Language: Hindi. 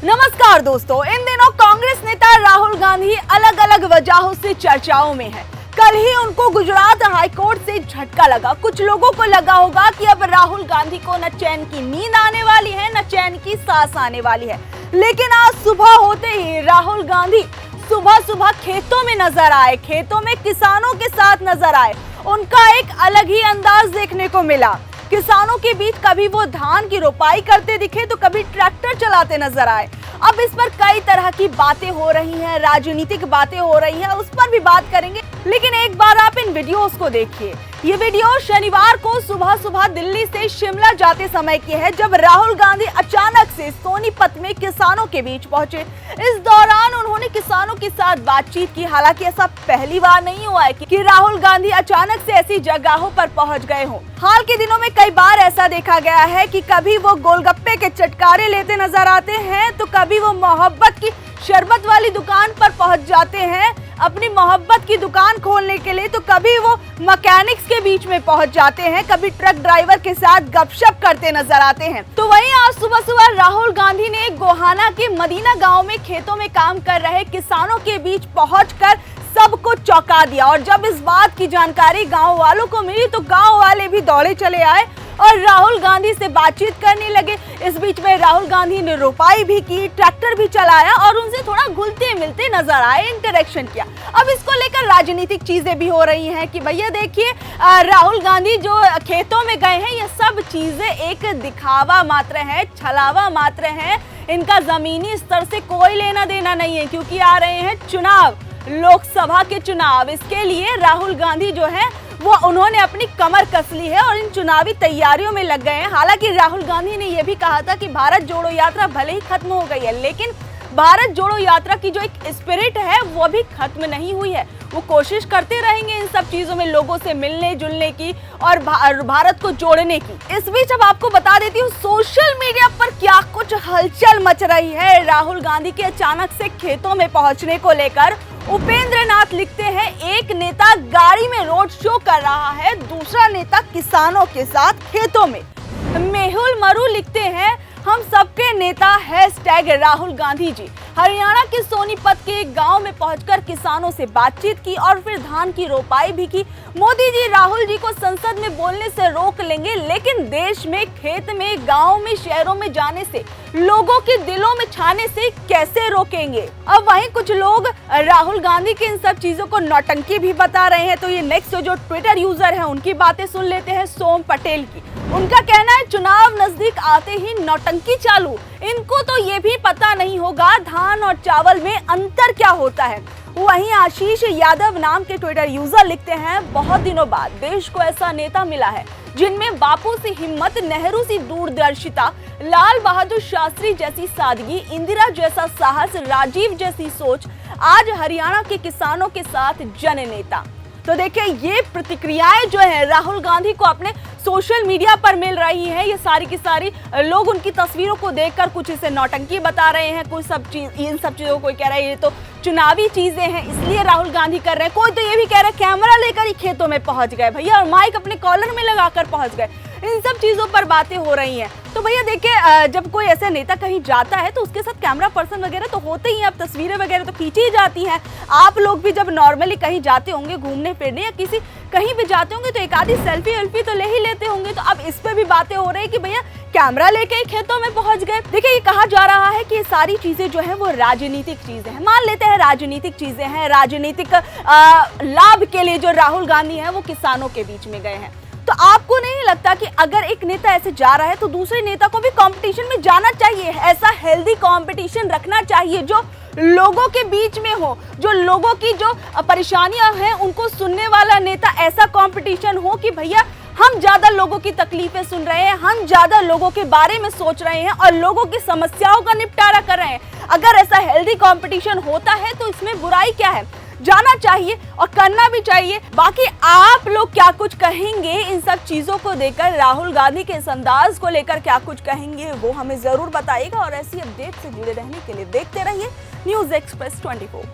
नमस्कार दोस्तों, इन दिनों कांग्रेस नेता राहुल गांधी अलग अलग वजहों से चर्चाओं में हैं। कल ही उनको गुजरात हाईकोर्ट से झटका लगा। कुछ लोगों को लगा होगा कि अब राहुल गांधी को न चैन की नींद आने वाली है न चैन की सांस आने वाली है, लेकिन आज सुबह होते ही राहुल गांधी सुबह सुबह खेतों में नजर आए, खेतों में किसानों के साथ नजर आए। उनका एक अलग ही अंदाज देखने को मिला। किसानों के बीच कभी वो धान की रोपाई करते दिखे तो कभी ट्रैक्टर चलाते नजर आए। अब इस पर कई तरह की बातें हो रही हैं, राजनीतिक बातें हो रही हैं, उस पर भी बात करेंगे। लेकिन एक बार आप इन वीडियोस को देखिए। ये वीडियो शनिवार को सुबह सुबह दिल्ली से शिमला जाते समय की है, जब राहुल गांधी अचानक से सोनीपत में किसानों के बीच पहुंचे। इस दौरान उन्होंने किसानों के साथ बातचीत की। हालांकि ऐसा पहली बार नहीं हुआ है कि राहुल गांधी अचानक से ऐसी जगहों पर पहुंच गए हों। हाल के दिनों में कई बार ऐसा देखा गया है कि कभी वो गोलगप्पे के चटकारे लेते नजर आते हैं तो कभी वो मोहब्बत की शरबत वाली दुकान पर पहुंच जाते हैं अपनी मोहब्बत की दुकान खोलने के लिए, तो कभी वो मैकेनिक्स के बीच में पहुंच जाते हैं, कभी ट्रक ड्राइवर के साथ गपशप करते नजर आते हैं। तो वहीं आज सुबह सुबह राहुल गांधी ने गोहाना के मदीना गांव में खेतों में काम कर रहे किसानों के बीच पहुंचकर सबको चौंका दिया। और जब इस बात की जानकारी गांव वालों को मिली तो गांव वाले भी दौड़े चले आए और राहुल गांधी से बातचीत करने लगे। इस बीच में राहुल गांधी ने रोपाई भी की, ट्रैक्टर भी चलाया और उनसे थोड़ा घुलते मिलते नजर आए, इंटरेक्शन किया। अब इसको लेकर राजनीतिक चीजें भी हो रही हैं कि भैया देखिए, राहुल गांधी जो खेतों में गए हैं ये सब चीजें एक दिखावा मात्र है, छलावा मात्र है। इनका जमीनी स्तर से कोई लेना देना नहीं है, क्योंकि आ रहे हैं चुनाव, लोकसभा के चुनाव। इसके लिए राहुल गांधी जो है वो उन्होंने अपनी कमर कस ली है और इन चुनावी तैयारियों में लग गए हैं। हालांकि राहुल गांधी ने यह भी कहा था कि भारत जोड़ो यात्रा भले ही खत्म हो गई है, लेकिन भारत जोड़ो यात्रा की जो एक स्पिरिट है वो भी खत्म नहीं हुई है। वो कोशिश करते रहेंगे इन सब चीजों में लोगों से मिलने जुलने की और भारत को जोड़ने की। इस बीच अब आपको बता देती हूँ सोशल मीडिया पर क्या कुछ हलचल मच रही है राहुल गांधी के अचानक से खेतों में पहुंचने को लेकर। उपेंद्र नाथ लिखते हैं, एक नेता गाड़ी में रोड शो कर रहा है, दूसरा नेता किसानों के साथ खेतों में। मेहुल मरु लिखते हैं, हम सबके नेता #राहुल गांधी जी। हरियाणा के सोनीपत के एक गांव में पहुंचकर किसानों से बातचीत की और फिर धान की रोपाई भी की। मोदी जी राहुल जी को संसद में बोलने से रोक लेंगे, लेकिन देश में, खेत में, गांव में, शहरों में जाने से, लोगों के दिलों में छाने से कैसे रोकेंगे। अब वहीं कुछ लोग राहुल गांधी की इन सब चीजों को नौटंकी भी बता रहे हैं। तो ये नेक्स्ट जो ट्विटर यूजर है उनकी बातें सुन लेते हैं। सोम पटेल की, उनका कहना है, चुनाव नजदीक आते ही नौटंकी चालू। इनको तो ये भी पता नहीं होगा धान और चावल में अंतर क्या होता है। वहीं आशीष यादव नाम के ट्विटर यूजर लिखते हैं, बहुत दिनों बाद देश को ऐसा नेता मिला है जिनमें बापू सी हिम्मत, नेहरू सी दूरदर्शिता, लाल बहादुर शास्त्री जैसी सादगी, इंदिरा जैसा साहस, राजीव जैसी सोच, आज हरियाणा के किसानों के साथ जननेता। तो देखिए ये प्रतिक्रियाएं जो है राहुल गांधी को अपने सोशल मीडिया पर मिल रही है। ये सारी की सारी लोग उनकी तस्वीरों को देखकर कुछ इसे नौटंकी बता रहे हैं, कुछ इन सब चीजों को कह रहे हैं ये तो चुनावी चीजें हैं इसलिए राहुल गांधी कर रहे हैं। कोई तो ये भी कह रहा है कैमरा लेकर ही खेतों में पहुंच गए भैया और माइक अपने कॉलर में लगाकर पहुंच गए। इन सब चीजों पर बातें हो रही हैं। तो भैया देखिए, जब कोई ऐसा नेता कहीं जाता है तो उसके साथ कैमरा पर्सन वगैरह तो होते ही हैं, अब तस्वीरें वगैरह तो खींची ही जाती हैं। आप लोग भी जब नॉर्मली कहीं जाते होंगे घूमने फिरने या किसी कहीं भी जाते होंगे तो एक आधी सेल्फी वेल्फी तो ले ही लेते होंगे। तो अब इस पे भी बातें हो रही है कि भैया कैमरा लेके ही खेतों में पहुंच गए। देखिए ये कहा जा रहा है कि ये सारी चीजें जो है वो राजनीतिक चीजें हैं, मान लेते हैं राजनीतिक चीजें हैं, राजनीतिक लाभ के लिए जो राहुल गांधी हैं वो किसानों के बीच में गए हैं। तो आपको नहीं लगता कि अगर एक नेता ऐसे जा रहा है तो दूसरे नेता को भी कंपटीशन में जाना चाहिए, ऐसा हेल्दी कंपटीशन रखना चाहिए जो लोगों के बीच में हो, जो लोगों की जो परेशानियां हैं उनको सुनने वाला नेता, ऐसा कंपटीशन हो कि भैया हम ज्यादा लोगों की तकलीफें सुन रहे हैं, हम ज्यादा लोगों के बारे में सोच रहे हैं और लोगों की समस्याओं का निपटारा कर रहे हैं। अगर ऐसा हेल्दी कंपटीशन होता है तो इसमें बुराई क्या है, जाना चाहिए और करना भी चाहिए। बाकी आप लोग क्या कुछ कहेंगे इन सब चीजों को देखकर, राहुल गांधी के इस अंदाज को लेकर क्या कुछ कहेंगे वो हमें जरूर बताइएगा। और ऐसी अपडेट से जुड़े रहने के लिए देखते रहिए न्यूज़ एक्सप्रेस 24।